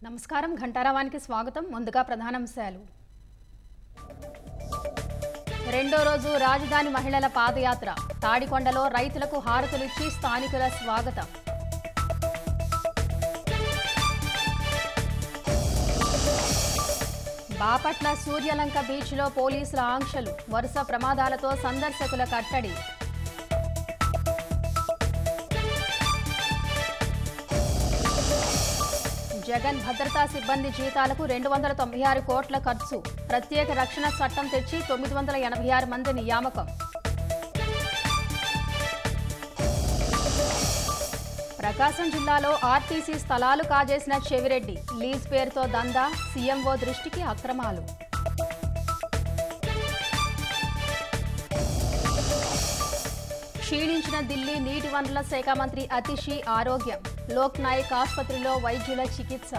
నమస్కారం ఘంటారావానికి స్వాగతం. ముందుగా ప్రధానాంశాలు. రెండో రోజు రాజధాని మహిళల పాదయాత్ర. తాడికొండలో రైతులకు హారతులిచ్చి స్థానికుల స్వాగతం. బాపట్ల సూర్యలంక బీచ్లో పోలీసుల ఆంక్షలు. వరుస ప్రమాదాలతో సందర్శకుల కట్టడి. జగన్ భద్రతా సిబ్బంది జీతాలకు 296 కోట్ల ఖర్చు. ప్రత్యేక రక్షణ చట్టం తెచ్చి 986 మంది నియామకం. ప్రకాశం జిల్లాలో ఆర్టీసీ స్థలాలు కాజేసిన చెవిరెడ్డి. లీజ్ పేరుతో దందా. సీఎంఓ దృష్టికి అక్రమాలు. క్షీణించిన ఢిల్లీ నీటి వనరుల శాఖ మంత్రి అతిషి ఆరోగ్యం. లోక్ నాయక్ ఆసుపత్రిలో వైద్యుల చికిత్స.